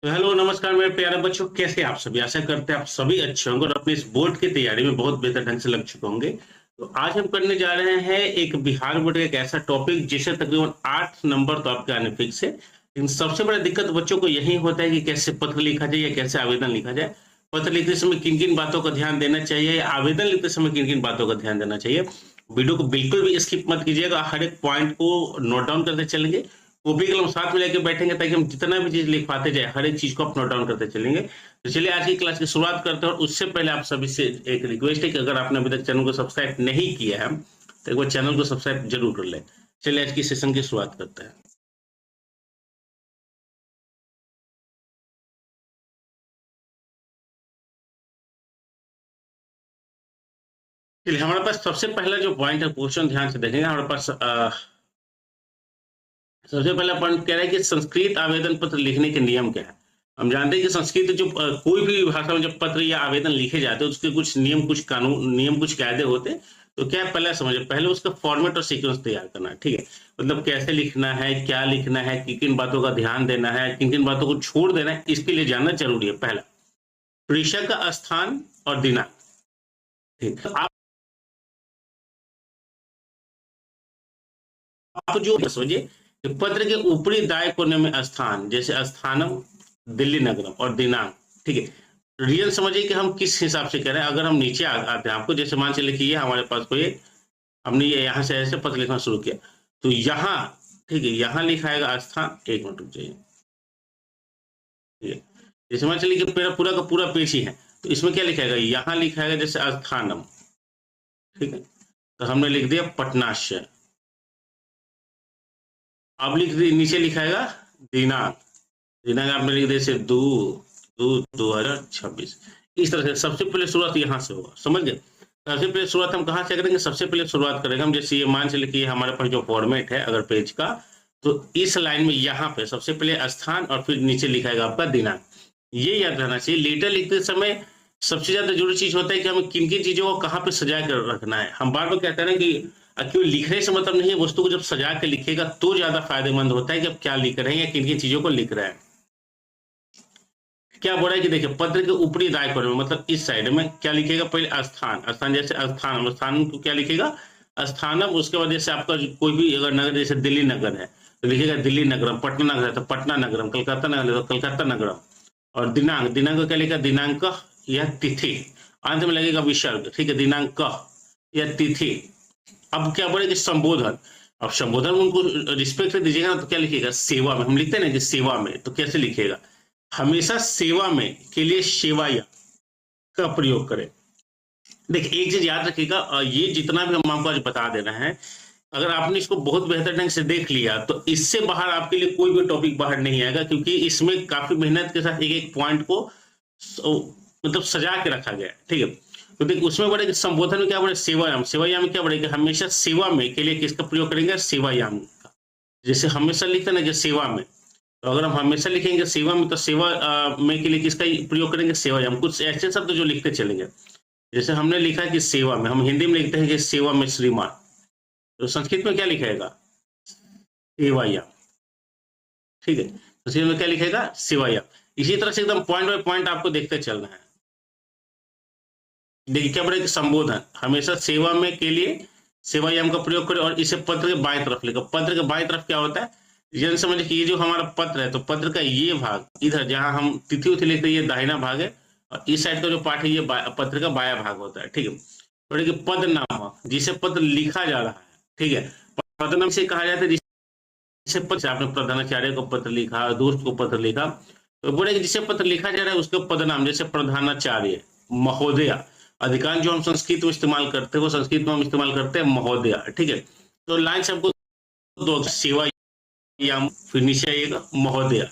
तो हेलो नमस्कार मेरे प्यारे बच्चों, कैसे आप सभी। आशा करते हैं आप सभी अच्छे होंगे और अपने इस बोर्ड की तैयारी में बहुत बेहतर ढंग से लग चुके होंगे। तो आज हम करने जा रहे हैं एक बिहार बोर्ड का एक ऐसा टॉपिक जिसे तकरीबन 8 नंबर तो आपके आने फिक्स है। लेकिन सबसे बड़ा दिक्कत बच्चों को यही होता है कि कैसे पत्र लिखा जाए या कैसे आवेदन लिखा जाए। पत्र लिखते समय किन किन बातों का ध्यान देना चाहिए या आवेदन लिखते समय किन किन बातों का ध्यान देना चाहिए। वीडियो को बिल्कुल भी स्किप मत कीजिएगा, हर एक पॉइंट को नोट डाउन करते चलेंगे। कॉपी कलम साथ में लेके बैठेंगे ताकि हम जितना भी चीज लिखवाते जाए हर एक चीज को आप नोट डाउन करते चलेंगे। तो चलिए आज की क्लास की शुरुआत करते हैं और उससे पहले आप सभी से एक रिक्वेस्ट है कि अगर आपने अभी तक चैनल को सब्सक्राइब नहीं किया है तो एक बार चैनल को सब्सक्राइब जरूर कर ले। चलिए आज की सेशन की शुरुआत करते हैं। चलिए हमारे पास सबसे पहला जो पॉइंट है, क्वेश्चन ध्यान से देखेंगे। हमारे पास सबसे पहला पॉइंट कह रहा है कि संस्कृत आवेदन पत्र लिखने के नियम क्या है। हम जानते हैं कि संस्कृत जो कोई भी भाषा में जब पत्र या आवेदन लिखे जाते हैं उसके कुछ नियम, कुछ कानून, नियम, कुछ कायदे होते हैं। तो क्या है, पहले समझे, पहले उसका फॉर्मेट और सीक्वेंस तैयार करना है। ठीक है, मतलब कैसे लिखना है, क्या लिखना है, किन किन बातों का ध्यान देना है, किन किन बातों को छोड़ देना है, इसके लिए जानना जरूरी है। पहला, प्रेषक का स्थान और दिनांक। ठीक, तो आप जो समझिए कि पत्र के ऊपरी दाएं कोने में स्थान, जैसे स्थानम, दिल्ली नगरम, और दिनांक। ठीक है, रीजन समझिए कि हम किस हिसाब से कह रहे हैं। अगर हम नीचे आते हैं आपको, जैसे मान चलिए कि ये हमारे पास कोई, हमने ये यहाँ से ऐसे पत्र लिखना शुरू किया तो यहाँ, ठीक है, यहाँ लिखाएगा स्थान। एक मिनट रुक जाइए। ठीक है, जैसे मान चलिए कि मेरा पूरा का पूरा पेज ही है तो इसमें क्या लिखाएगा, यहाँ लिखाएगा जैसे स्थानम। ठीक है, तो हमने लिख दिया पटनाश्य। अब लिख दी, नीचे लिखाएगा दिनांक। दिनांक आपने लिख दिया जैसे 2/2/2026। इस तरह से सबसे पहले शुरुआत यहाँ से होगा, समझ गए। सबसे पहले शुरुआत हम कहाँ से करेंगे, सबसे पहले शुरुआत करेंगे हम, जैसे ये मान चलिए कि हमारे पास जो फॉर्मेट है अगर पेज का, तो इस लाइन में यहाँ पे सबसे पहले स्थान और फिर नीचे लिखाएगा आपका दिनांक। ये याद रहना चाहिए। लेटर लिखते समय सबसे ज्यादा जरूरी चीज होता है कि हमें किन किन चीजों को कहाँ पे सजा कर रखना है। हम बार बार कहते हैं ना कि क्यों लिखने से मतलब नहीं है, वस्तु को जब सजा के लिखेगा तो ज्यादा फायदेमंद होता है कि आप क्या लिख रहे हैं या किन किन चीजों को लिख रहे हैं। क्या बोला है कि देखिए, पत्र के ऊपरी दाएं कोने में, मतलब इस साइड में क्या लिखेगा, पहले स्थान। स्थान जैसे स्थान, स्थान को क्या लिखेगा, स्थानम। उसके बाद जैसे आपका कोई भी अगर नगर, जैसे दिल्ली नगर है तो लिखेगा दिल्ली नगरम, पटना नगर है तो पटना नगरम, कलकत्ता नगर है तो कलकत्ता नगरम। और दिनांक, दिनांक को क्या लिखा, दिनांक यह तिथि, अंत में लगेगा विसर्ग। ठीक है, दिनांक यह तिथि। अब क्या बोले कि संबोधन। अब संबोधन में उनको रिस्पेक्ट दीजिएगा ना, तो क्या लिखिएगा, सेवा में। हम लिखते हैं ना कि सेवा में, तो कैसे लिखिएगा, हमेशा सेवा में के लिए सेवाया का प्रयोग करें। देखिए एक चीज याद रखिएगा, ये जितना भी हम आपको आज बता दे रहे हैं, अगर आपने इसको बहुत बेहतर ढंग से देख लिया तो इससे बाहर आपके लिए कोई भी टॉपिक बाहर नहीं आएगा, क्योंकि इसमें काफी मेहनत के साथ एक एक पॉइंट को मतलब सजा के रखा गया है। ठीक है, तो देखिए उसमें बड़े संबोधन में क्या बड़े, सेवायाम। सेवायाम में क्या बड़ेगा, हमेशा सेवा में के लिए किसका प्रयोग करेंगे, सेवायाम का। जैसे हमेशा लिखते ना कि सेवा में, तो अगर हम हमेशा लिखेंगे सेवा में तो सेवा में के लिए किसका प्रयोग करेंगे, सेवायाम। कुछ ऐसे शब्द जो लिखते चलेंगे, जैसे हमने लिखा है कि सेवा में, हम हिंदी में लिखते हैं कि सेवा में श्रीमान, तो संस्कृत में क्या लिखेगा, सेवायाम। ठीक है, तो संस्कृत में क्या लिखेगा, सेवायाम। इसी तरह से एकदम पॉइंट बाय पॉइंट आपको देखते चलना है। देखिए क्या बोले कि संबोधन हमेशा सेवा में के लिए सेवायाम का प्रयोग करें, और इसे पत्र के बाएं तरफ लिखो। पत्र के बाएं तरफ क्या होता है, जन समझे कि ये जो हमारा पत्र है, तो पत्र का ये भाग इधर जहां हम तिथि उथि लिखते हैं ये दाहिना भाग है, और इस साइड का जो पार्ट है ये पत्र का बाया भाग होता है। ठीक है, तो देखिए पद नामक, जिसे पत्र लिखा जा रहा है। ठीक है, पद नाम से कहा जाता है जिसे पत्र, आपने प्रधानाचार्य को पत्र लिखा, दोस्त को पत्र लिखा, तो बोले कि जिसे पत्र लिखा जा रहा है उसके पद नाम, जैसे प्रधानाचार्य, महोदय। अधिकांश जो हम संस्कृत में इस्तेमाल करते हैं वो संस्कृत में हम इस्तेमाल करते हैं महोदय। ठीक है, तो लाइन से हमको दो, सेवा या फिर नीचे आइएगा महोदय।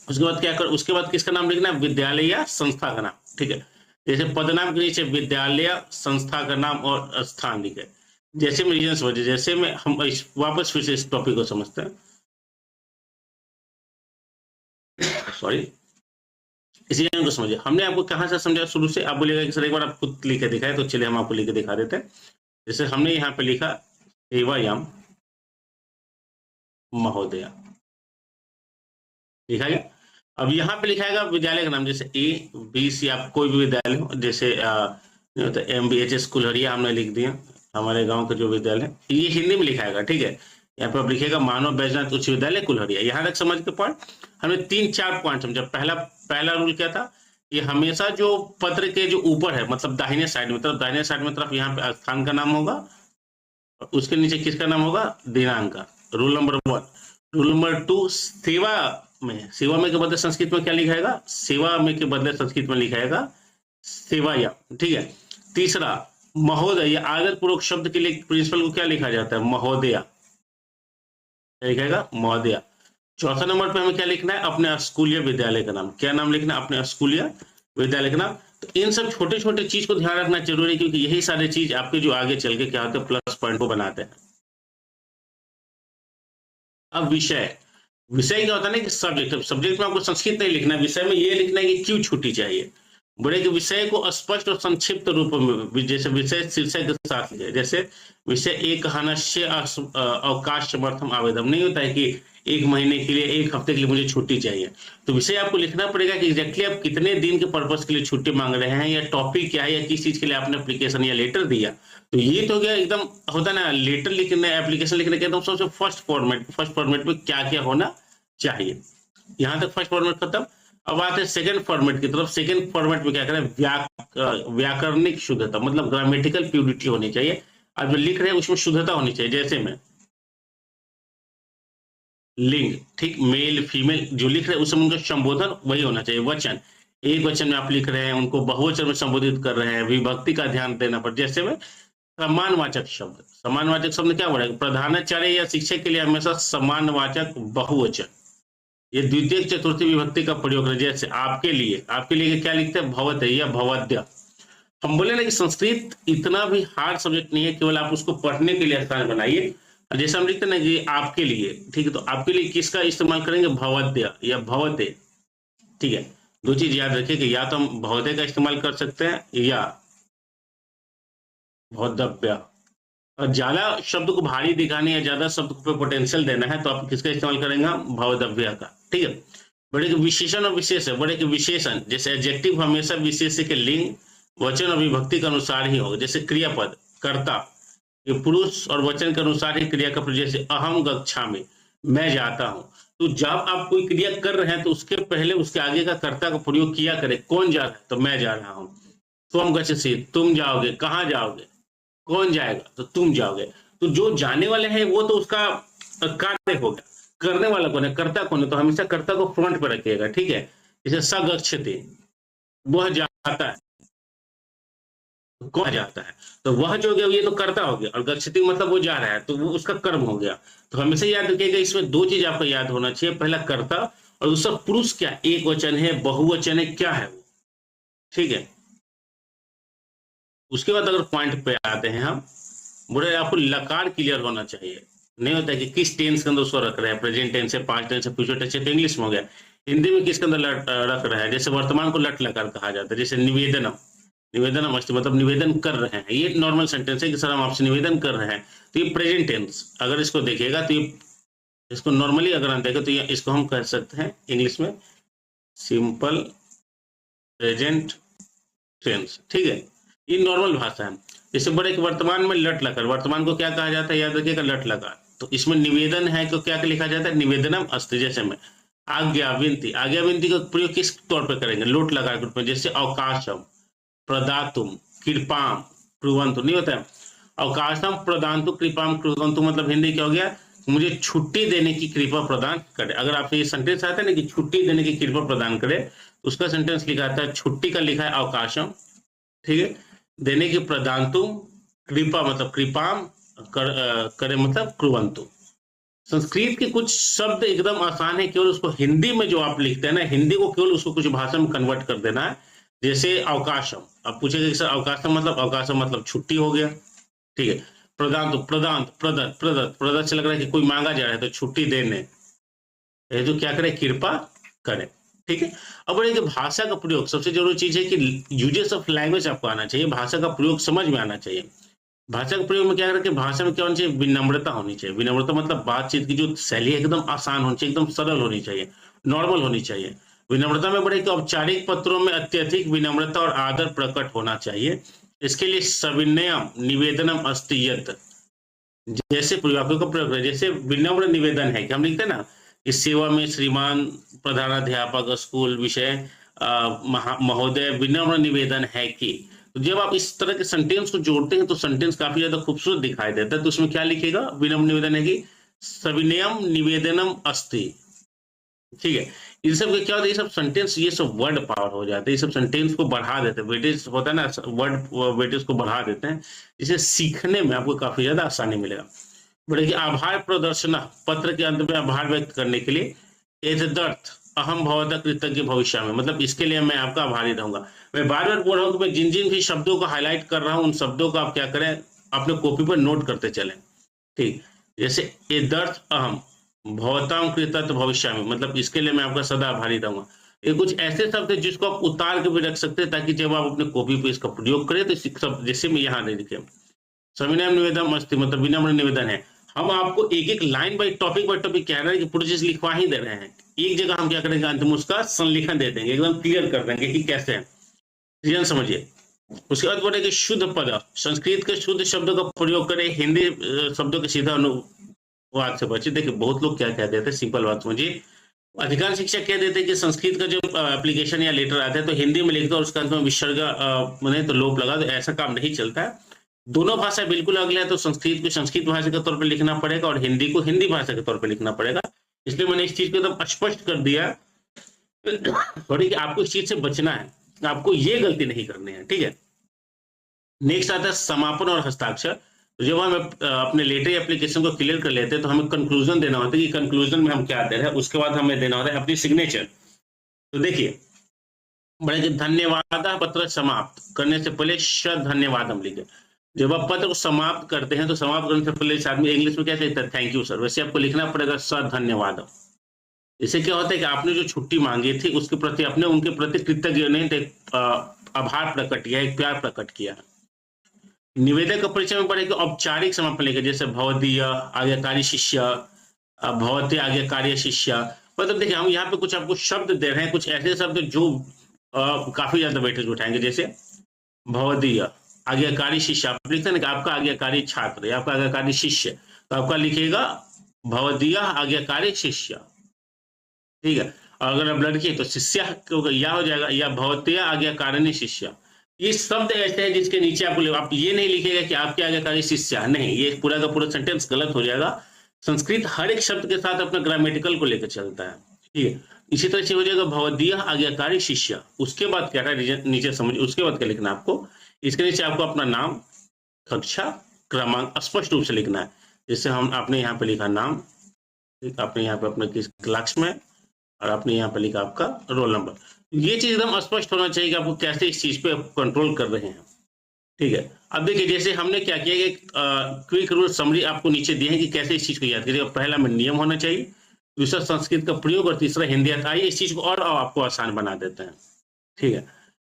उसके बाद क्या कर, उसके बाद किसका नाम लिखना है, विद्यालय या संस्था का नाम। ठीक है, जैसे पदनाम के नीचे विद्यालय, संस्था का नाम और स्थान लिखे। जैसे में रीजन समझिए, जैसे में हम वापस फिर से इस टॉपिक को समझते हैं। सॉरी, इसी को समझिए। हमने आपको कहाँ से समझा शुरू से, आप बोलेगा कि सर एक बार आप खुद लिखे दिखाए, तो चलिए हम आपको लिखे दिखा देते हैं। जैसे हमने यहाँ पे लिखा सेवायाम महोदय, लिखा गया। अब यहाँ पे लिखा है विद्यालय का नाम, जैसे ए बी सी, आप कोई भी विद्यालय हो, जैसे तो MBHS कुल्हड़िया हमने लिख दिया, हमारे गांव का जो विद्यालय है, ये हिंदी में लिखा है, ठीक है। यहाँ पे आप लिखेगा मानव बैजनाथ उच्च विद्यालय कुल्हड़िया। यहाँ तक समझ के पढ़, हमने 3-4 पॉइंट समझा। पहला रूल क्या था, ये हमेशा जो पत्र के जो ऊपर है, मतलब दाहिने साइड में तरफ, दाहिने साइड में तरफ, यहाँ पे स्थान का नाम होगा, और उसके नीचे किसका नाम होगा, दिनांक का। Rule number 1। रूल नंबर 2, सेवा में के बदले संस्कृत में क्या लिखाएगा, सेवा में के बदले संस्कृत में लिखाएगा सेवाया, ठीक है। तीसरा, महोदय या आदर पूर्वक शब्द के लिए प्रिंसिपल को क्या लिखा जाता है, महोदया, लिखेगा महोदया। चौथा नंबर पे हमें क्या लिखना है, अपने स्कूलीय विद्यालय का नाम। क्या नाम लिखना है, अपने स्कूलीय विद्यालय का नाम। तो इन सब छोटे छोटे चीज को ध्यान रखना जरूरी है, क्योंकि यही सारी चीज आपके जो आगे चल के क्या होते हैं, प्लस पॉइंट को बनाते हैं। अब विषय क्या होता है ना कि सब्जेक्ट में आपको संस्कृत नहीं लिखना है, विषय में ये लिखना है कि क्यों छुट्टी चाहिए। बोले कि विषय को स्पष्ट और संक्षिप्त रूप में, जैसे विषय शीर्षक के साथ लिखे, जैसे विषय एक हनस्य अवकाश समर्थम आवेदन, नहीं होता है कि 1 महीने के लिए, 1 हफ्ते के लिए मुझे छुट्टी चाहिए। तो विषय आपको लिखना पड़ेगा कि एग्जैक्टली आप कितने दिन के पर्पज के लिए छुट्टी मांग रहे हैं, या टॉपिक क्या है, या किस चीज के लिए आपने एप्लीकेशन या लेटर दिया। तो ये तो गया एकदम, होता ना लेटर लिखने, एप्लीकेशन लिखने के एकदम सबसे फर्स्ट फॉर्मेट में क्या क्या होना चाहिए। यहाँ तक फर्स्ट फॉर्मेट खत्म। अब आते हैं सेकंड फॉर्मेट की तरफ। सेकंड फॉर्मेट में क्या करें, व्याकरणिक शुद्धता, मतलब ग्रामेटिकल प्यूरिटी होनी चाहिए। अब जो लिख रहे हैं उसमें शुद्धता होनी चाहिए। जैसे में लिंग, ठीक, मेल फीमेल जो लिख रहे हैं उसमें उनका संबोधन वही होना चाहिए। वचन, एक वचन में आप लिख रहे हैं, उनको बहुवचन में संबोधित कर रहे हैं, विभक्ति का ध्यान देना पड़े। जैसे में सम्मानवाचक शब्द क्या बढ़ेगा, प्रधानाचार्य या शिक्षक के लिए हमेशा सम्मानवाचक बहुवचन, ये द्वितीय चतुर्थी विभक्ति का प्रयोग करें। जैसे आपके लिए क्या लिखते हैं, भवते या भवद्य। हम बोले ना कि संस्कृत इतना भी हार्ड सब्जेक्ट नहीं है, केवल आप उसको पढ़ने के लिए आसान बनाइए। जैसे हम लिखते हैं ना कि आपके लिए, ठीक है, तो आपके लिए किसका इस्तेमाल करेंगे, भवद्य या भवते, ठीक है। 2 चीज याद रखिए कि या तो हम भवते का इस्तेमाल कर सकते हैं या भवदव्य। और ज्यादा शब्द को भारी दिखाने या ज्यादा शब्द को पोटेंशियल देना है तो आप किसका इस्तेमाल करेंगे, भवदव्य का, ठीक है। बड़े के विशेषण और विशेष है, बड़े के विशेषण जैसे एडजेक्टिव हमेशा विशेष के लिंग, वचन और विभक्ति के अनुसार ही होगा। जैसे क्रियापद कर्ता, ये पुरुष और वचन के अनुसार ही क्रिया का प्रयोग। जैसे अहम गच्छामि, मैं जाता हूं। तो जब आप कोई क्रिया कर रहे हैं तो उसके पहले उसके आगे का कर्ता का प्रयोग किया करें। कौन जा रहा है, तो मैं जा रहा हूं। त्वम गच्छसि, तुम जाओगे, कहां जाओगे, कौन जाएगा, तो तुम जाओगे। तो जो जाने वाले हैं वो तो उसका कार्य हो गया, करने वाला कौन है, कर्ता कौन है, तो हमेशा कर्ता को फ्रंट पे रखिएगा, ठीक है। जैसे स गच्छति, वह जाता है, कौन जाता है, तो वह जो गया ये तो कर्ता हो गया, और गच्छति मतलब वो जा रहा है, तो वो उसका कर्म हो गया। तो हमेशा याद रखिएगा, इसमें 2 चीज आपको याद होना चाहिए, पहला कर्ता और दूसरा पुरुष, क्या एक वचन है, बहुवचन है, क्या है वो, ठीक है। उसके बाद अगर पॉइंट पे आते हैं हम, बोले आपको लकार क्लियर होना चाहिए। नहीं होता है कि किस टेंस के अंदर उसको रख रहे हैं, प्रेजेंट टेंस है, पास्ट टेंस है, फ्यूचर टेंस है, तो इंग्लिश में हो गया। हिंदी में किसके अंदर रख रहा है, जैसे वर्तमान को लट लकार कहा जाता है। जैसे निवेदनम अस्ति, मतलब निवेदन कर रहे हैं, ये नॉर्मल सेंटेंस है कि सर हम आपसे निवेदन कर रहे हैं, तो ये प्रेजेंट टेंस। अगर इसको देखिएगा तो ये, इसको नॉर्मली अगर हम देखें तो ये, इसको हम कह सकते हैं इंग्लिश में सिंपल प्रेजेंट टेंस, ठीक है। ये नॉर्मल भाषा है। जैसे बड़े वर्तमान में लट लकार, वर्तमान को क्या कहा जाता है, याद रखिएगा लट लकार। तो इसमें निवेदन है तो क्या लिखा जाता है, निवेदनम अस्ति। जैसे में आज्ञा विनती का प्रयोग किस तौर पे करेंगे, लोट लकार के रूप में। जैसे अवकाशम प्रदातुम कृपाम कुर्वन्तु, नहीं होता है अवकाशम प्रदातु कृपाम कुर्वन्तु, मतलब हिंदी क्या हो गया, मुझे छुट्टी देने की कृपा प्रदान करे। अगर आपसे ये सेंटेंस आता है ना कि छुट्टी देने की कृपा प्रदान करे, तो उसका सेंटेंस लिखा आता है, छुट्टी का लिखा है अवकाशम, ठीक है, देने की प्रदांतु, कृपा मतलब कृपाम, करे मतलब कुर्वन्तु। संस्कृत के कुछ शब्द एकदम आसान है, केवल उसको हिंदी में जो आप लिखते हैं ना, हिंदी को केवल उसको कुछ भाषा में कन्वर्ट कर देना है। जैसे अवकाशम, अब पूछेगा सर अवकाशम मतलब छुट्टी हो गया, ठीक है। प्रदांतु, प्रदत्त से लग रहा है कि कोई मांगा जा रहा है तो छुट्टी देने, तो क्या करे, कृपा करे, ठीक है। अब बोले भाषा का प्रयोग, सबसे जरूरी चीज है कि यूजेस ऑफ लैंग्वेज आपको आना चाहिए, भाषा का प्रयोग समझ में आना चाहिए। भाषा के प्रयोग में क्या करके, भाषा में क्या होनी चाहिए, विनम्रता होनी चाहिए। विनम्रता मतलब बातचीत की जो शैली है एकदम आसान होनी चाहिए, एकदम सरल होनी चाहिए, नॉर्मल होनी चाहिए। विनम्रता में बढ़े कि औपचारिक पत्रों में अत्यधिक विनम्रता और आदर प्रकट होना चाहिए। इसके लिए सविनयम निवेदनम अस्ति यत् जैसे वाक्यों का प्रयोग करें। जैसे विनम्र निवेदन है कि हम लिखते हैं ना कि सेवा में श्रीमान प्रधानाध्यापक स्कूल विषय महोदय विनम्र निवेदन है कि, तो जब आप इस तरह के सेंटेंस को जोड़ते हैं तो सेंटेंस काफी ज्यादा खूबसूरत दिखाई देता है। तो उसमें क्या लिखेगा, विनम्र निवेदन है कि सविनयम निवेदनम अस्ति। ठीक है, इन सब के क्या होता है, ये सब सेंटेंस, ये सब वर्ड पावर हो जाते हैं, ये सब सेंटेंस को बढ़ा देते हैं, वेटेज होता है ना, वर्ड वेटेज को बढ़ा देते हैं। इसे सीखने में आपको काफी ज्यादा आसानी मिलेगा। बढ़ेगी आभार प्रदर्शन, पत्र के अंत में आभार व्यक्त करने के लिए एतदर्थ अहम भवतः कृतज्ञ भविष्य में, मतलब इसके लिए मैं आपका आभारी रहूंगा। मैं बार बार बोल रहा हूँ कि मैं जिन जिन भी शब्दों को हाईलाइट कर रहा हूँ उन शब्दों को आप क्या करें, अपने कॉपी पर नोट करते चलें। ठीक, जैसे एतदर्थ अहम भवताम कृतज्ञ भविष्य में, मतलब इसके लिए मैं आपका सदा आभारी रहूंगा। ये कुछ ऐसे शब्द है जिसको आप उतार के भी रख सकते हैं ताकि जब आप अपने कॉपी पे इसका प्रयोग करें तो जैसे मैं यहाँ नहीं लिखे सविनय निवेदन अस्ति, मतलब विनम्र निवेदन है। हम आपको एक एक लाइन बाई टॉपिक कह रहे हैं कि पूरी चीज लिखवा ही दे रहे हैं। एक जगह हम क्या करेंगे, अंत में उसका संलेखन दे देंगे, एकदम क्लियर कर देंगे कि कैसे है, रीजन समझिए। उसके बाद बोलेंगे शुद्ध पद, संस्कृत के शुद्ध शब्दों का प्रयोग करें, हिंदी शब्दों के सीधा अनुवाद से बचे। देखिए बहुत लोग क्या कह देते हैं, सिंपल बात समझिए, अधिकांश शिक्षक कह देते हैं कि संस्कृत का जो एप्लीकेशन या लेटर आता है तो हिंदी में लिख दो और उसका अंत में विसर्ग मैंने तो लोप लगा दो। ऐसा काम नहीं चलता है, दोनों भाषा बिल्कुल अगले है, तो संस्कृत को संस्कृत भाषा के तौर पर लिखना पड़ेगा और हिंदी को हिंदी भाषा के तौर पर लिखना पड़ेगा। इसलिए मैंने इस चीज को एकदम स्पष्ट कर दिया थोड़ी कि आपको इस चीज से बचना है, आपको ये गलती नहीं करनी है। ठीक है, नेक्स्ट आता है समापन और हस्ताक्षर। तो जब हम अपने लेटर एप्लीकेशन को क्लियर कर लेते हैं तो हमें कंक्लूजन देना होता है कि कंक्लूजन में हम क्या दे रहे हैं, उसके बाद हमें देना होता है अपनी सिग्नेचर। तो देखिए बड़े धन्यवाद पत्र समाप्त करने से पहले धन्यवाद हम लिखे। जब आप पत्र को समाप्त करते हैं तो समाप्त करने से पहले आदमी इंग्लिश में क्या कहता है, थैंक यू सर, वैसे आपको लिखना पड़ेगा धन्यवाद। इससे क्या होता है कि आपने जो छुट्टी मांगी थी उसके प्रति अपने उनके प्रति कृतज्ञ नहीं, आभार प्रकट किया, एक प्यार प्रकट किया। निवेदक का परिचय में पड़ेगा औपचारिक समापन लेकर, जैसे भवदीय आज्ञाकारी शिष्य, भवती आज्ञाकारी शिष्य। मतलब देखिए हम यहाँ पे कुछ आपको शब्द दे रहे हैं, कुछ ऐसे शब्द जो काफी ज्यादा वेटेज उठाएंगे। जैसे भवदीय आज्ञाकारी शिष्य, आप लिखते हैं ना आपका आज्ञाकारी छात्र या आपका आज्ञाकारी शिष्य, तो आपका लिखेगा भवदीय आज्ञाकारी शिष्य। ठीक है, और अगर आप लड़की तो शिष्य या हो जाएगा, या भवतीय आज्ञाकारिणी शिष्य। ये शब्द ऐसे हैं जिसके नीचे आपको, आप ये नहीं लिखेगा कि आपके आज्ञाकारी शिष्य, नहीं, ये पूरा का पूरा सेंटेंस गलत हो जाएगा। संस्कृत हर एक शब्द के साथ अपने ग्रामेटिकल को लेकर चलता है। ठीक है, इसी तरह से हो जाएगा भवदीय आज्ञाकारी शिष्य। उसके बाद क्या है, नीचे समझिए, उसके बाद क्या लिखना है आपको, इसके नीचे आपको अपना नाम, कक्षा, क्रमांक स्पष्ट रूप से लिखना है। जैसे हम आपने यहाँ पे लिखा नाम, आपने यहाँ पे अपने किस क्लास में, और आपने यहाँ पे लिखा आपका रोल नंबर। ये चीज एकदम स्पष्ट होना चाहिए कि आपको कैसे इस चीज पे कंट्रोल कर रहे हैं। ठीक है, अब देखिए जैसे हमने क्या किया कि क्विक रूल समरी आपको नीचे दिए हैं कि कैसे इस चीज को याद करिए। पहला में नियम होना चाहिए, दूसरा संस्कृत का प्रयोग, और तीसरा हिंदी। आइए इस चीज को और आपको आसान बना देते हैं। ठीक है,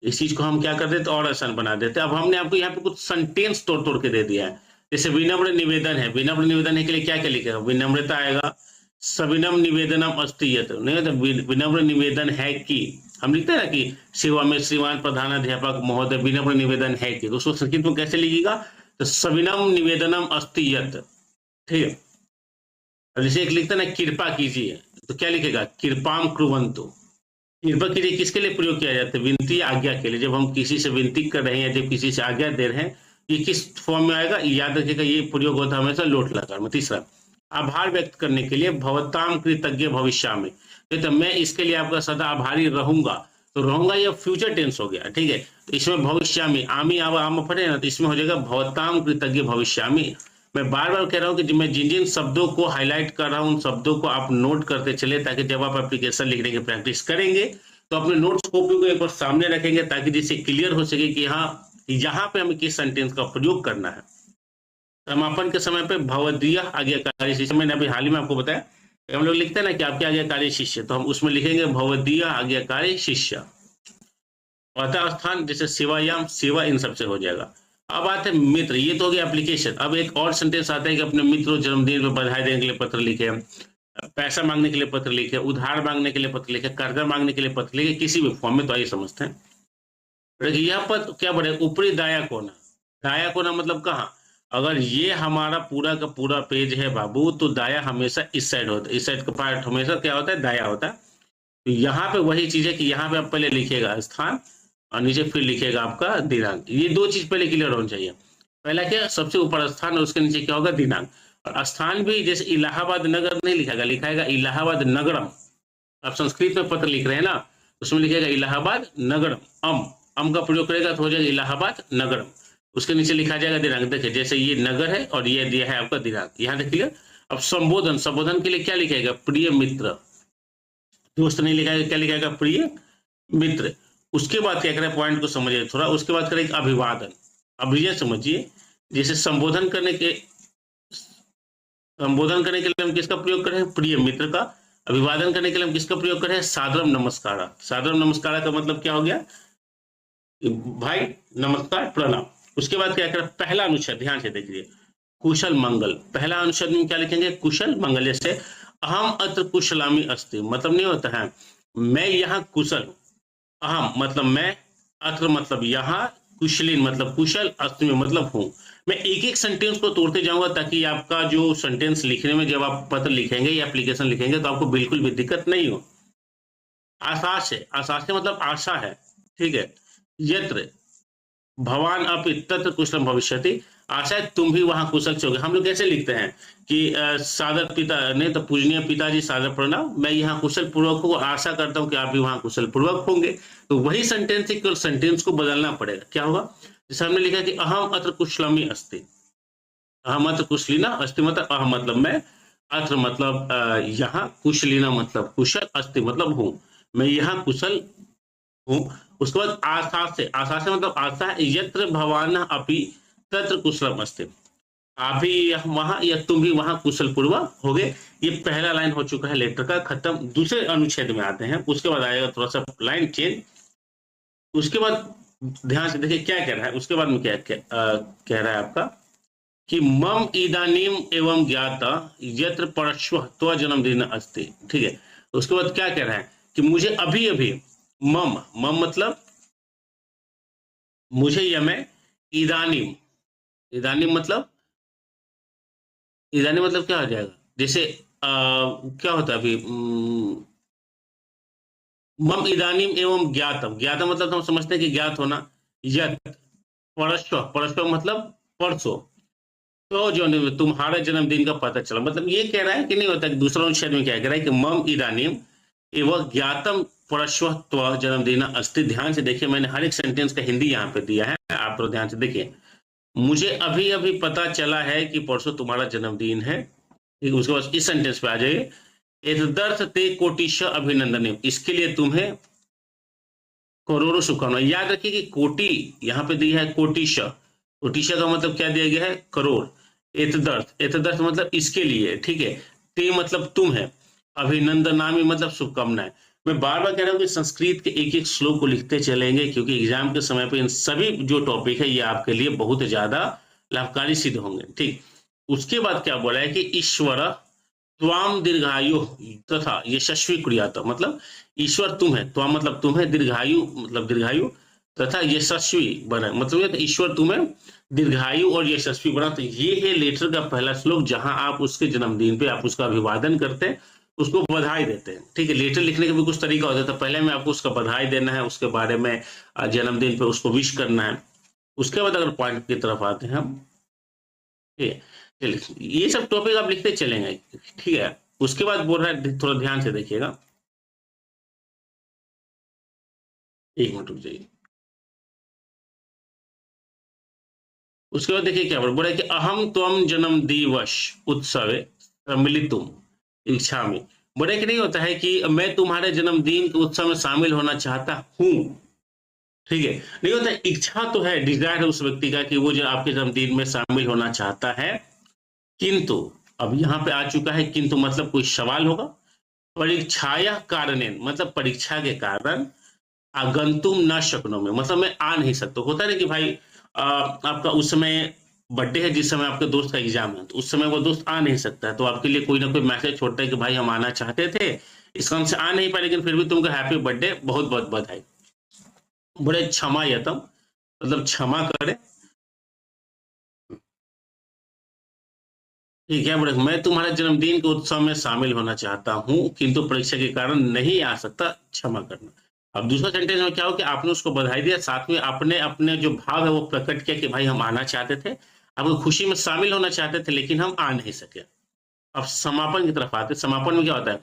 इस चीज को हम क्या कर देते और आसान बना देते हैं। अब हमने आपको यहाँ पे कुछ सेंटेंस तोड़ के दे दिया है। जैसे विनम्र निवेदन है, विनम्र निवेदन है के लिए क्या क्या लिखेगा, विनम्रता आएगा, सविनम निवेदनम अस्ति यत्, नहीं तो विनम्र निवेदन है कि, हम लिखते हैं ना कि सेवा में श्रीमान प्रधानाध्यापक महोदय विनम्र निवेदन है कि, तो उसको संस्कृत में कैसे लिखिएगा, तो सविनम निवेदनम अस्ति यत्। ठीक है, और जैसे एक लिखते हैं ना कृपा कीजिए, तो क्या लिखेगा, कृपाम कुर्वन्तु। कृपा कीजिए किसके लिए प्रयोग किया जाता है, विनती आज्ञा के लिए। जब हम किसी से विनती कर रहे हैं, जब किसी से आज्ञा दे रहे हैं, ये किस फॉर्म में आएगा, याद रखिएगा ये प्रयोग होता है हमेशा लोट लकार में। तीसरा आभार व्यक्त करने के लिए भवताम कृतज्ञ भविष्य में, तो मैं इसके लिए आपका सदा आभारी रहूंगा। तो रहूंगा ये फ्यूचर टेंस हो गया। ठीक है, तो इसमें भविष्य में आमी आम पढ़े ना, तो इसमें हो जाएगा भवताम कृतज्ञ भविष्य में। मैं बार बार कह रहा हूँ कि मैं जिन जिन शब्दों को हाईलाइट कर रहा हूँ उन शब्दों को आप नोट करते चले, ताकि जब आप एप्लीकेशन लिखने की प्रैक्टिस करेंगे तो अपने नोट्स कॉपी को एक बार सामने रखेंगे, ताकि जिससे क्लियर हो सके कि हाँ यहाँ पे हमें किस सेंटेंस का प्रयोग करना है। समापन के समय पे भवदीय आज्ञाकारी शिष्य, मैंने अभी हाल ही में आपको बताया, हम लोग लिखते हैं ना कि आपके आज्ञाकारी शिष्य, तो हम उसमें लिखेंगे भवदीय आज्ञाकारी शिष्य। अतः स्थान जैसे सेवायाम, सेवा इन सबसे हो जाएगा। अब आते हैं मित्र, ये तो हो गया एप्लीकेशन। अब एक और सेंटेंस आता है कि अपने मित्र जन्मदिन पर बधाई देने के लिए पत्र लिखे। पैसा मांगने के लिए पत्र लिखे, उधार मांगने के लिए पत्र लिखे, कर्जा मांगने के लिए पत्र लिखे, किसी भी फॉर्म में, तो आइए समझते हैं। यह पत्र क्या बढ़े, ऊपरी दाया कोना। दाया कोना मतलब कहाँ, अगर ये हमारा पूरा का पूरा पेज है बाबू, तो दाया हमेशा इस साइड होता है, इस साइड का पार्ट हमेशा क्या होता है, दाया होता है। तो यहाँ पे वही चीज है कि यहाँ पे आप पहले लिखिएगा स्थान और नीचे फिर लिखिएगा आपका दिनांक। ये दो चीज पहले क्लियर होनी चाहिए। पहला क्या, सबसे ऊपर स्थान और उसके नीचे क्या होगा, दिनांक। और स्थान भी जैसे इलाहाबाद नगर नहीं लिखाएगा, लिखाएगा इलाहाबाद नगरम। आप संस्कृत में पत्र लिख रहे हैं ना, उसमें लिखेगा इलाहाबाद नगरम, अम का प्रयोग करेगा तो हो जाएगा इलाहाबाद नगरम। उसके नीचे लिखा जाएगा दिनांक। देखिए जैसे ये नगर है और ये दिया है आपका दिनांक, यहाँ तक क्लियर। अब संबोधन, संबोधन के लिए क्या लिखेगा, प्रिय मित्र। दोस्त नहीं लिखाएगा, क्या लिखाएगा, प्रिय मित्र। उसके बाद क्या करें, पॉइंट को समझिए थोड़ा। उसके बाद करेंगे अभिवादन। अब ये समझिए, जैसे संबोधन करने के लिए हम किसका प्रयोग करें, प्रिय मित्र का। अभिवादन करने के लिए हम किसका प्रयोग करें, सादरम नमस्कार। सादरम नमस्कार का मतलब क्या हो गया, भाई नमस्कार प्रणाम। उसके बाद क्या करें, पहला अनुच्छेद, ध्यान से देखिए, कुशल मंगल। पहला अनुच्छेद में क्या लिखेंगे, कुशल मंगल। जैसे अहम अत्र कुशलामी अस्ति, मतलब नहीं होता है मैं यहाँ कुशल हूँ। अहम मतलब मैं, अत्र मतलब यहाँ, कुशलीन मतलब कुशल, अस्ति मतलब हूँ। मैं एक एक सेंटेंस को तोड़ते जाऊंगा ताकि आपका जो सेंटेंस लिखने में, जब आप पत्र लिखेंगे या एप्लीकेशन लिखेंगे, तो आपको बिल्कुल भी दिक्कत नहीं हो। आशास है, आशास मतलब आशा है, ठीक है। यत्र भवान अपि तत्र कुशलम भविष्यति, आशा है तुम भी वहां कुशल होगे। हम लोग कैसे लिखते हैं कि सादर पिता ने तो पूजनीय पिताजी सादर प्रणाम, मैं यहाँ कुशल पूर्वक हूँ, आशा करता हूँ कि आप भी वहां कुशल पूर्वक होंगे। तो वही सेंटेंस है, केवल सेंटेंस को बदलना पड़ेगा। क्या होगा, जैसे हमने लिखा कि अहम अत्र कुशलमी अस्ति, अहम अत्र कुशलीना अस्ति मतलब अहम मतलब मैं, अत्र मतलब यहाँ, कुशलीना मतलब कुशल, अस्ति मतलब हूँ, मैं यहाँ कुशल हूँ। उसके बाद आशा से, आशा से मतलब आशा है, यत्र भवान अपि तत्र कुशलम अस्ति, आप भी वहां या तुम भी वहां कुशल पूर्वक हो गए। ये पहला लाइन हो चुका है लेटर का खत्म। दूसरे अनुच्छेद में आते हैं, उसके बाद आएगा थोड़ा सा लाइन चेंज। उसके बाद ध्यान से देखिए क्या कह रहा है, उसके बाद में क्या कह रहा है आपका कि मम इदानीम एवं ज्ञाता यत्र परश्व त्व जन्मदिन अस्ति, ठीक है। उसके बाद क्या कह रहा है कि मुझे अभी अभी, मम मतलब मुझे या मैं, इदानीम, इदानीम मतलब, इदानीम मतलब क्या हो जाएगा, जैसे क्या होता है अभी, मम इदानीम एवं ज्ञातम, ज्ञातम मतलब हम समझते हैं कि ज्ञात होना। यत परस्व, परस्व मतलब परसों, तो जो तुम्हारे जन्मदिन का पता चला, मतलब ये कह रहा है कि नहीं होता कि दूसरा अनुच्छेद में क्या कह रहा है कि मम इदानीम एवं ज्ञातम परस्व त्व जन्मदिन अस्ति। ध्यान से देखिए, मैंने हर एक सेंटेंस का हिंदी यहाँ पे दिया है, आप तो ध्यान से देखिए। मुझे अभी अभी पता चला है कि परसों तुम्हारा जन्मदिन है, ठीक। उसके बाद इस सेंटेंस पे आ जाइए, एतदर्थ ते कोटिश अभिनंदन, इसके लिए तुम्हें करोड़ों शुभकामनाएं। याद रखिए कि कोटि यहाँ पे दिया है, कोटिश, कोटिश का मतलब क्या दिया गया है, करोड़। एतदर्थ, एतदर्थ मतलब इसके लिए, ठीक है। ते मतलब तुम है, अभिनंदनामी मतलब शुभकामनाएं। मैं बार बार कह रहा हूँ कि संस्कृत के एक एक श्लोक को लिखते चलेंगे, क्योंकि एग्जाम के समय पे इन सभी जो टॉपिक है ये आपके लिए बहुत ज्यादा लाभकारी सिद्ध होंगे, ठीक। उसके बाद क्या बोला है कि ईश्वर त्वाम दीर्घायु तथा यशस्वी कुर्यात, मतलब ईश्वर तुम है, त्वाम मतलब तुम है, दीर्घायु मतलब दीर्घायु, तथा यशस्वी बना, मतलब ईश्वर तुम्हें दीर्घायु और यशस्वी बना। तो ये है लेटर का पहला श्लोक, जहां आप उसके जन्मदिन पे आप उसका अभिवादन करते हैं, उसको बधाई देते हैं, ठीक है। लेटर लिखने का भी कुछ तरीका होता है, पहले में आपको उसका बधाई देना है, उसके बारे में जन्मदिन पे उसको विश करना है। उसके बाद अगर पॉइंट की तरफ आते हैं हम, ठीक है, चलिए ये सब टॉपिक आप लिखते चलेंगे, ठीक है। उसके बाद बोल रहा है, थोड़ा ध्यान से देखिएगा, एक मिनट रुक जाइए। उसके बाद देखिए क्या बोल रहा है कि अहम त्वम जन्म दिवस उत्सवे सम्मिलितुम इच्छा में। बोले कि नहीं होता है कि मैं तुम्हारे जन्मदिन के उत्सव में शामिल होना चाहता हूं, ठीक है। नहीं होता, इच्छा तो है, डिजायर है उस व्यक्ति का कि वो जो आपके जन्मदिन में शामिल होना चाहता है, किंतु अब यहाँ पे आ चुका है किंतु, मतलब कोई सवाल होगा। परीक्षाया कारण, मतलब परीक्षा के कारण, आगंतुम न शक्नो में मतलब मैं आ नहीं सकता। होता है ना कि भाई आपका उस समय बर्थडे है, जिस समय आपके दोस्त का एग्जाम है, तो उस समय वो दोस्त आ नहीं सकता है, तो आपके लिए कोई ना कोई मैसेज छोड़ता है कि भाई हम आना चाहते थे, इस काम से आ नहीं पाए, लेकिन फिर भी तुमको हैप्पी बर्थडे, बहुत बहुत बधाई। बड़े क्षमायतम, मतलब क्षमा करे, ठीक है, बड़े मैं तुम्हारे जन्मदिन के उत्सव में शामिल होना चाहता हूँ, किंतु परीक्षा के कारण नहीं आ सकता, क्षमा करना। अब दूसरा सेंटेंस में क्या हो कि आपने उसको बधाई दिया, साथ में आपने अपने जो भाव है वो प्रकट किया कि भाई हम आना चाहते थे, आपको खुशी में शामिल होना चाहते थे, लेकिन हम आ नहीं सके। अब समापन की तरफ आते, समापन में क्या होता है,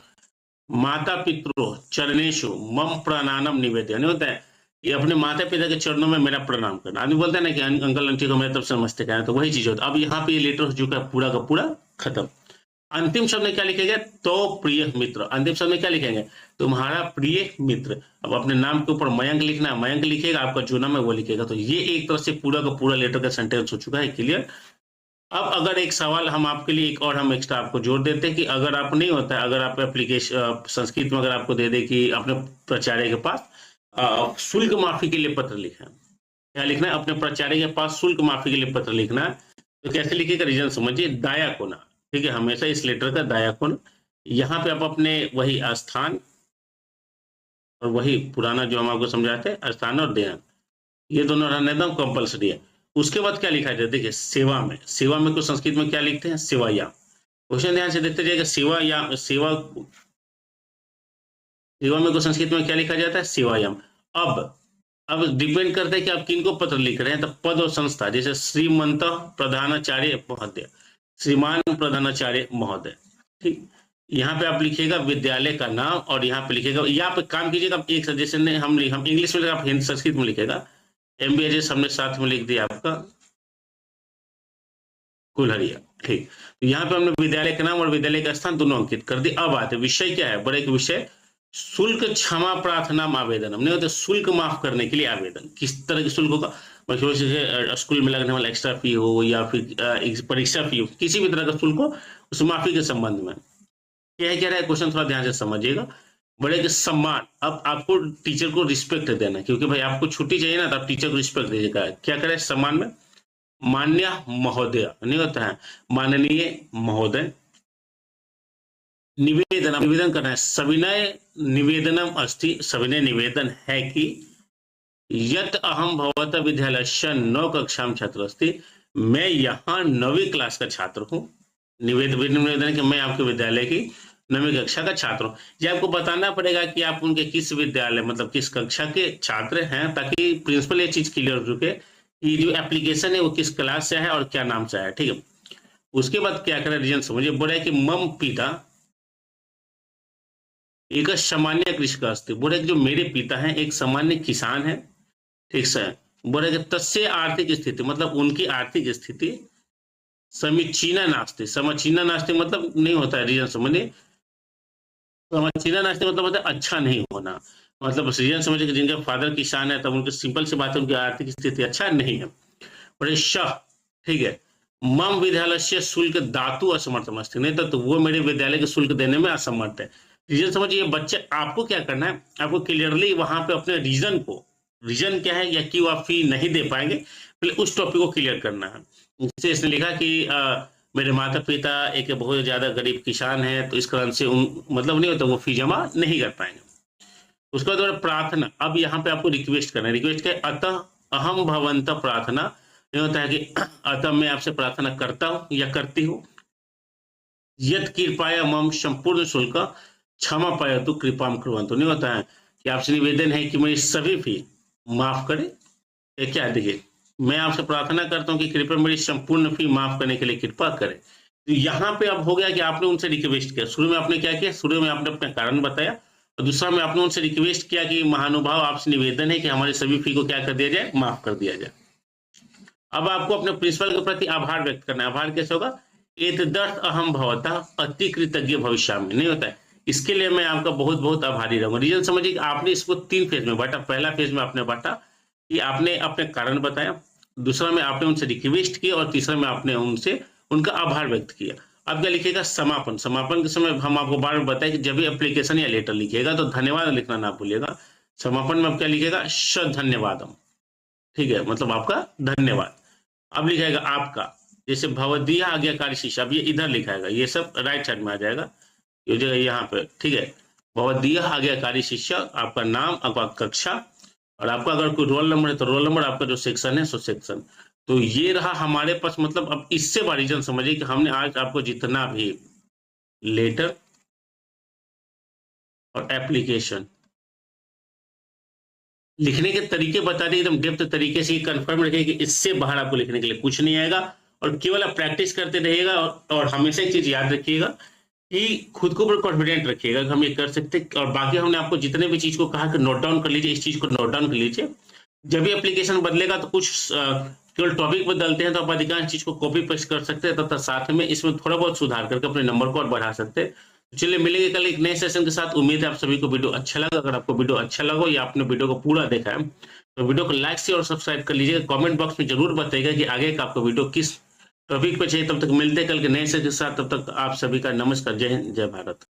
माता पितरो चरणेशु मम प्रणानम निवेदन होता है, ये अपने माता पिता के चरणों में मेरा प्रणाम करना। आदमी बोलता है ना कि अंकल आंटी को मेरे तरफ से नमस्ते कहना, तो वही चीज होता है। अब यहाँ पे ये लेटर हो चुका है पूरा का पूरा खत्म। अंतिम शब्द में क्या लिखेंगे, तो प्रिय मित्र, अंतिम शब्द में क्या लिखेंगे, तुम्हारा प्रिय मित्र। अब अपने नाम के ऊपर मयंक लिखना है, मयंक लिखेगा, आपका जो नाम है वो लिखेगा। तो ये एक तरह से पूरा का पूरा लेटर का सेंटेंस हो चुका है, क्लियर। अब अगर एक सवाल हम आपके लिए एक और हम एक्स्ट्रा आपको जोड़ देते हैं कि अगर आप नहीं होता है, अगर आप एप्लीकेशन संस्कृत में अगर आपको दे दे कि अपने प्राचार्य के पास शुल्क माफी के लिए पत्र लिखना है, क्या लिखना है, अपने प्राचार्य के पास शुल्क माफी के लिए पत्र लिखना है, तो कैसे लिखिएगा, रीजन समझिए, दाया कोना, ठीक है, हमेशा इस लेटर का दाया कोना। यहाँ पे आप अपने वही स्थान और वही पुराना जो हम आपको समझाते हैं, स्थान और दिनांक, ये दोनों रहना एकदम कंपल्सरी है। उसके बाद क्या लिखा जाए, देखिए सेवा में, सेवा में को संस्कृत में क्या लिखते हैं, सेवायाम। क्वेश्चन ध्यान से देखते जाइएगा, सेवा या सेवा, सेवा में को संस्कृत में क्या लिखा जाता है, सेवायाम। अब डिपेंड करता है कि आप किनको पत्र लिख रहे हैं, तो पद और संस्था, जैसे श्रीमंत प्रधानाचार्य महोदय, श्रीमान प्रधानाचार्य महोदय, ठीक। यहाँ पे आप लिखिएगा विद्यालय का नाम, और यहाँ पे लिखिएगा, यहाँ पे काम कीजिएगा, आप एक सजेशन ने हम इंग्लिश में, आप हिंदी संस्कृत में लिखेगा, एमबीएस हमने साथ में लिख दिया आपका कुल्हरिया, ठीक। तो यहाँ पे हमने विद्यालय का नाम और विद्यालय का स्थान दोनों अंकित कर दिया। अब आते विषय क्या है, बड़े एक विषय, शुल्क क्षमा प्रार्थना आवेदन, हमने होता शुल्क माफ करने के लिए आवेदन, किस तरह के शुल्क होगा, स्कूल में लगने वाला एक्स्ट्रा फी हो या फिर परीक्षा फी हो, किसी भी तरह का शुल्क हो, उस माफी के संबंध में क्या कह रहा है क्वेश्चन, थोड़ा ध्यान से समझिएगा। बड़े के सम्मान, अब आपको टीचर को रिस्पेक्ट देना, क्योंकि भाई आपको छुट्टी चाहिए ना, तो आप टीचर को रिस्पेक्ट दीजिएगा। क्या करें सम्मान में, मान्य महोदय नहीं होता है, माननीय महोदय। निवेदन, निवेदन करना है, सविनय निवेदनम अस्ति, सविनय निवेदन है कि यत अहम भवत विद्यालय 9 कक्षा में छात्र अस्ति, मैं यहाँ 9वीं क्लास का छात्र हूँ। निवेदन कि मैं आपके विद्यालय की 9वीं कक्षा का छात्र हूँ। ये आपको बताना पड़ेगा कि आप उनके किस विद्यालय, मतलब किस कक्षा के छात्र हैं, ताकि प्रिंसिपल ये चीज क्लियर हो चुके कि जो एप्लीकेशन है वो किस क्लास से है और क्या नाम से है, ठीक है। उसके बाद क्या करें, रीजन समझिए, बोला है कि मम पिता एक सामान्य कृषक अस्ति, बोले जो मेरे पिता हैं एक सामान्य किसान है, ठीक से। बोले कि तस्य आर्थिक स्थिति, मतलब उनकी आर्थिक स्थिति समीचीना नास्ति, समीचीना नास्ति मतलब नहीं होता है, रीजन समझिए, समीचीना नास्ति मतलब होता है अच्छा नहीं होना, मतलब रीजन समझिए कि जिनके फादर किसान है, तब उनकी सिंपल सी बात है, उनकी आर्थिक स्थिति अच्छा नहीं है। बोले श, ठीक है, मम विद्यालय से शुल्क दातु असमर्थम अस्ति, नहीं तो वो मेरे विद्यालय के शुल्क देने में असमर्थ है। रीजन समझिए, बच्चे आपको क्या करना है, आपको क्लियरली वहां पे अपने रीजन को, रीजन क्या है या क्यों आप फी नहीं दे पाएंगे, पहले उस टॉपिक को क्लियर करना है। जैसे इसने लिखा कि मेरे माता पिता एक बहुत ज्यादा गरीब किसान है, तो इस कारण से मतलब नहीं होता वो फी जमा नहीं कर पाएंगे। उसके बाद प्रार्थना, अब यहाँ पे आपको रिक्वेस्ट करना है, रिक्वेस्ट क्या, अतः अहम भवंत प्रार्थना, नहीं होता है कि अतः मैं आपसे प्रार्थना करता हूं या करती हूँ, यद कृपया मम संपूर्ण शुल्क क्षमा पाया तो कृपा कुर्वन्तु, नहीं होता है कि आपसे निवेदन है कि मेरी सभी फी माफ करे, क्या देखिए, मैं आपसे प्रार्थना करता हूं कि कृपया मेरी संपूर्ण फी माफ करने के लिए कृपा करें। तो यहाँ पे अब हो गया कि आपने उनसे रिक्वेस्ट किया, शुरू में आपने क्या किया, शुरू में आपने अपना कारण बताया, और दूसरा में आपने उनसे रिक्वेस्ट किया कि महानुभाव आपसे निवेदन है कि हमारी सभी फी को क्या कर दिया जाए, माफ कर दिया जाए। अब आपको अपने प्रिंसिपल के प्रति आभार व्यक्त करना है। आभार कैसे होगा, एतदर्थ अहम भवतः अति कृतज्ञ भविष्यामि, नहीं होता है, इसके लिए मैं आपका बहुत बहुत आभारी रहूंगा। रीजन समझिए कि आपने इसको 3 फेज में बांटा। पहला फेज में आपने बांटा कि आपने अपने कारण बताया, दूसरा में आपने उनसे रिक्वेस्ट की, और तीसरा में आपने उनसे उनका आभार व्यक्त किया। अब क्या लिखेगा, समापन, समापन के समय हम आपको बार बार बताए कि जब भी एप्लीकेशन या लेटर लिखिएगा तो धन्यवाद लिखना ना भूलिएगा। समापन में आप क्या लिखेगा, धन्यवादम, ठीक है, मतलब आपका धन्यवाद। अब लिखाएगा आपका, जैसे भवदीय आज्ञाकारी शिष्य, अब ये इधर लिखाएगा, ये सब राइट साइड में आ जाएगा, ये जगह यहाँ पे, ठीक है। भवदीय आज्ञाकारी शिष्य, आपका नाम, आपका कक्षा, और आपका अगर कोई रोल नंबर है तो रोल नंबर, आपका जो सेक्शन है सो सेक्शन। तो ये रहा हमारे पास, मतलब अब इससे बड़ा रीजन समझिए कि हमने आज आपको जितना भी लेटर और एप्लीकेशन लिखने के तरीके बता दिए एकदम डेप्थ तरीके से, कंफर्म रखिए कि इससे बाहर आपको लिखने के लिए कुछ नहीं आएगा, और केवल आप प्रैक्टिस करते रहिएगा, और हमेशा एक चीज याद रखिएगा कि खुद को कॉन्फिडेंट रखिएगा कि हम ये कर सकते हैं। और बाकी हमने आपको जितने भी चीज को कहा कि नोट डाउन कर लीजिए, इस चीज को नोट डाउन कर लीजिए। जब भी एप्लीकेशन बदलेगा तो कुछ केवल टॉपिक बदलते हैं तो आप अधिकांश चीज को कॉपी पेस्ट कर सकते हैं, तथा साथ में इसमें थोड़ा बहुत सुधार करके अपने नंबर को और बढ़ा सकते हैं। चलिए मिलेंगे कल एक नए सेशन के साथ। उम्मीद है आप सभी को वीडियो अच्छा लगा। अगर आपको वीडियो अच्छा लगा या आपने वीडियो को पूरा देखा है तो वीडियो को लाइक से और सब्सक्राइब कर लीजिएगा। कमेंट बॉक्स में जरूर बताइएगा कि आगे का आपको वीडियो किस टॉपिक पे चाहिए। तब तक मिलते हैं कल के नए सेशन के साथ, तब तक आप सभी का नमस्कार, जय हिंद, जय भारत।